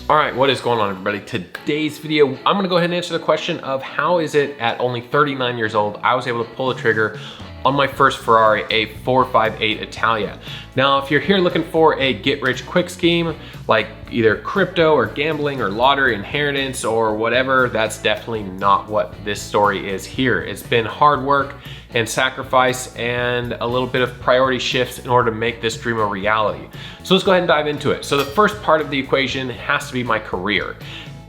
All right, what is going on, everybody? Today's video, I'm gonna go ahead and answer the question of how is it at only 39 years old, I was able to pull the trigger on my first Ferrari, a 458 Italia. Now, if you're here looking for a get-rich-quick scheme, like either crypto or gambling or lottery, inheritance or whatever, that's definitely not what this story is here. It's been hard work and sacrifice and a little bit of priority shifts in order to make this dream a reality. So let's go ahead and dive into it. So the first part of the equation has to be my career.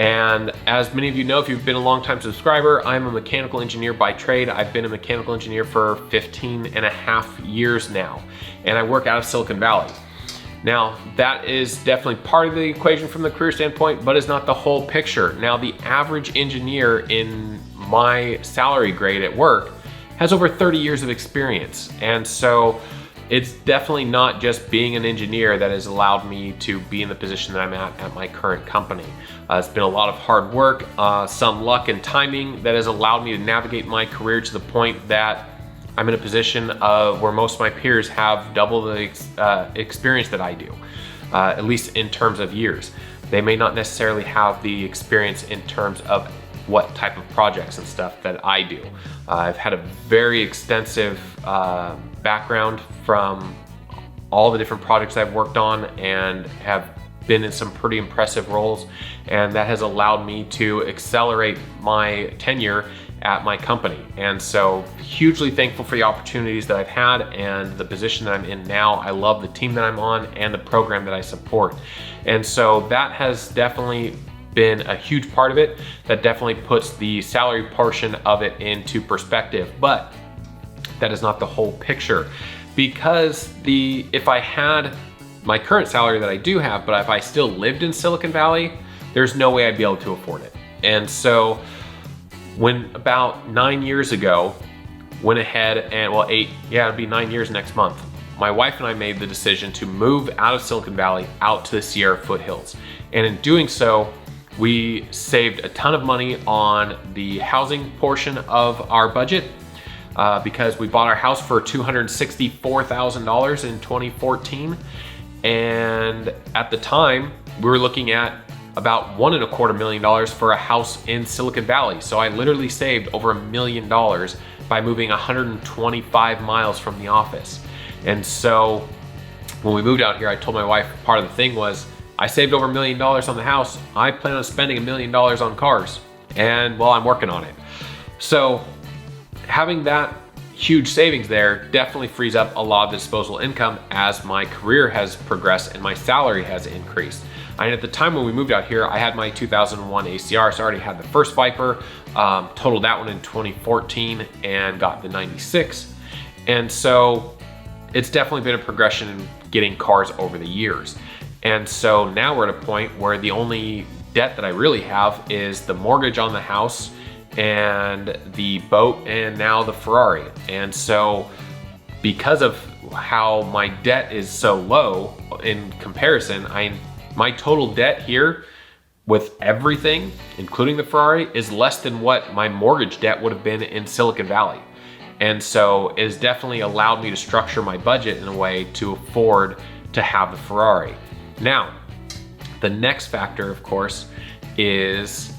And as many of you know, if you've been a long-time subscriber, I'm a mechanical engineer by trade. I've been a mechanical engineer for 15 and a half years now, and I work out of Silicon Valley. Now, that is definitely part of the equation from the career standpoint, but it's not the whole picture. Now, the average engineer in my salary grade at work has over 30 years of experience. And so it's definitely not just being an engineer that has allowed me to be in the position that I'm at my current company. It's been a lot of hard work, some luck and timing that has allowed me to navigate my career to the point that I'm in a position of where most of my peers have double the experience that I do, at least in terms of years. They may not necessarily have the experience in terms of what type of projects and stuff that I do. I've had a very extensive background from all the different projects I've worked on and have been in some pretty impressive roles, and that has allowed me to accelerate my tenure at my company. And so hugely thankful for the opportunities that I've had and the position that I'm in now. I love the team that I'm on and the program that I support. And so that has definitely been a huge part of it. That definitely puts the salary portion of it into perspective, but that is not the whole picture, because if I had my current salary that I do have, but if I still lived in Silicon Valley, there's no way I'd be able to afford it. And so when about 9 years ago, went ahead and, well, it'll be 9 years next month, my wife and I made the decision to move out of Silicon Valley out to the Sierra foothills. And in doing so, we saved a ton of money on the housing portion of our budget because we bought our house for $264,000 in 2014. And at the time, we were looking at about $1.25 million for a house in Silicon Valley. So I literally saved over $1 million by moving 125 miles from the office. And so when we moved out here, I told my wife part of the thing was, I saved over $1 million on the house. I plan on spending $1 million on cars. And well, I'm working on it. So having that huge savings there definitely frees up a lot of disposable income as my career has progressed and my salary has increased. And at the time when we moved out here, I had my 2001 ACR, so I already had the first Viper, totaled that one in 2014 and got the 96. And so it's definitely been a progression in getting cars over the years. And so now we're at a point where the only debt that I really have is the mortgage on the house and the boat and now the Ferrari. And so because of how my debt is so low in comparison, my total debt here with everything, including the Ferrari, is less than what my mortgage debt would have been in Silicon Valley. And so it has definitely allowed me to structure my budget in a way to afford to have the Ferrari. Now, the next factor, of course, is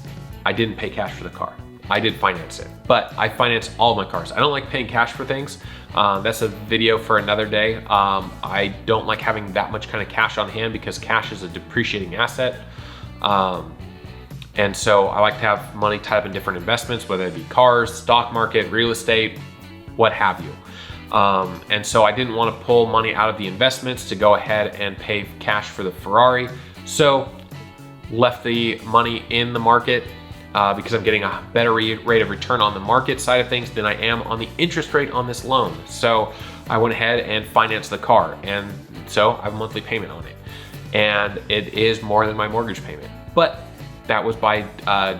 I didn't pay cash for the car. I did finance it, but I finance all my cars. I don't like paying cash for things. That's a video for another day. I don't like having that much kind of cash on hand because cash is a depreciating asset. And so I like to have money tied up in different investments, whether it be cars, stock market, real estate, what have you. And so I didn't want to pull money out of the investments to go ahead and pay cash for the Ferrari. So left the money in the market because I'm getting a better rate of return on the market side of things than I am on the interest rate on this loan. So I went ahead and financed the car. And so I have a monthly payment on it. And it is more than my mortgage payment. But that was by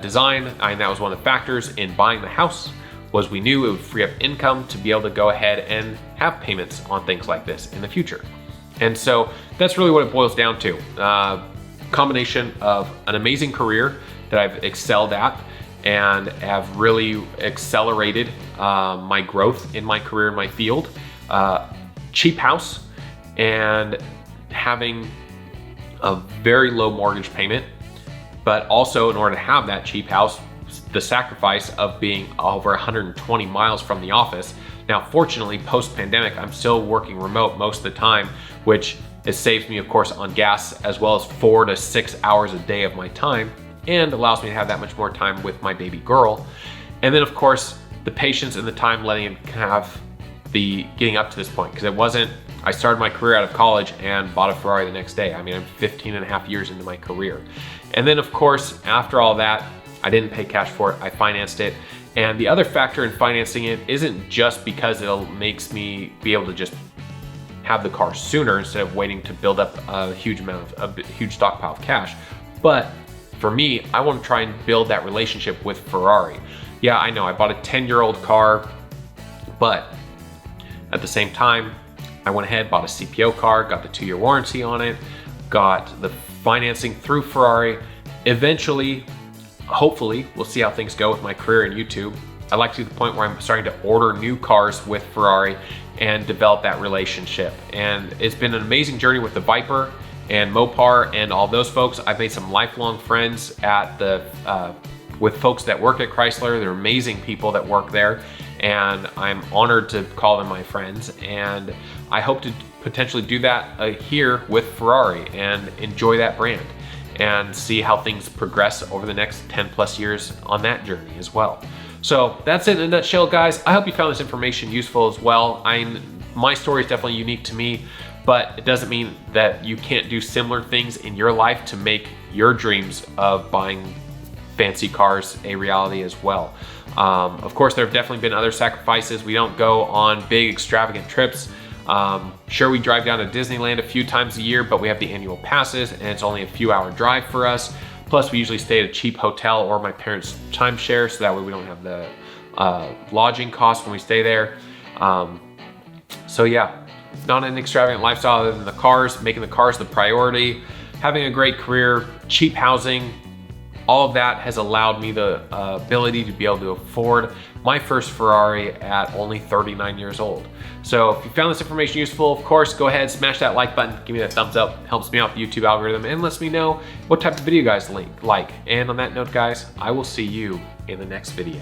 design, and that was one of the factors in buying the house, was we knew it would free up income to be able to go ahead and have payments on things like this in the future. And so that's really what it boils down to. Combination of an amazing career that I've excelled at and have really accelerated my growth in my career in my field, cheap house, and having a very low mortgage payment But also, in order to have that cheap house, the sacrifice of being over 120 miles from the office. Now, fortunately, post-pandemic, I'm still working remote most of the time, which it saves me, of course, on gas, as well as 4 to 6 hours a day of my time, and allows me to have that much more time with my baby girl. And then, of course, the patience and the time letting him have the getting up to this point, because it wasn't, I started my career out of college and bought a Ferrari the next day. I mean, I'm 15 and a half years into my career. And then, of course, after all that, I didn't pay cash for it, I financed it. And the other factor in financing it isn't just because it makes me be able to just have the car sooner instead of waiting to build up a huge stockpile of cash. But for me, I want to try and build that relationship with Ferrari. Yeah, I know I bought a 10-year-old car, but at the same time, I went ahead, bought a CPO car, got the 2-year warranty on it, got the financing through Ferrari. Eventually, hopefully, we'll see how things go with my career in YouTube. I'd like to get to the point where I'm starting to order new cars with Ferrari and develop that relationship. And it's been an amazing journey with the Viper and Mopar and all those folks. I've made some lifelong friends at with folks that work at Chrysler. They're amazing people that work there, and I'm honored to call them my friends. And I hope to potentially do that here with Ferrari and enjoy that brand and see how things progress over the next 10+ years on that journey as well. So that's it in a nutshell, guys. I hope you found this information useful as well. My story is definitely unique to me, but it doesn't mean that you can't do similar things in your life to make your dreams of buying fancy cars a reality as well. Of course, there have definitely been other sacrifices. We don't go on big extravagant trips. Sure, we drive down to Disneyland a few times a year, but we have the annual passes and it's only a few hour drive for us. Plus, we usually stay at a cheap hotel or my parents' timeshare, so that way we don't have the lodging costs when we stay there. So yeah, not an extravagant lifestyle other than the cars, making the cars the priority, having a great career, cheap housing. All of that has allowed me the ability to be able to afford my first Ferrari at only 39 years old. So if you found this information useful, of course, go ahead, smash that like button, give me that thumbs up, helps me out the YouTube algorithm, and lets me know what type of video you guys like. And on that note, guys, I will see you in the next video.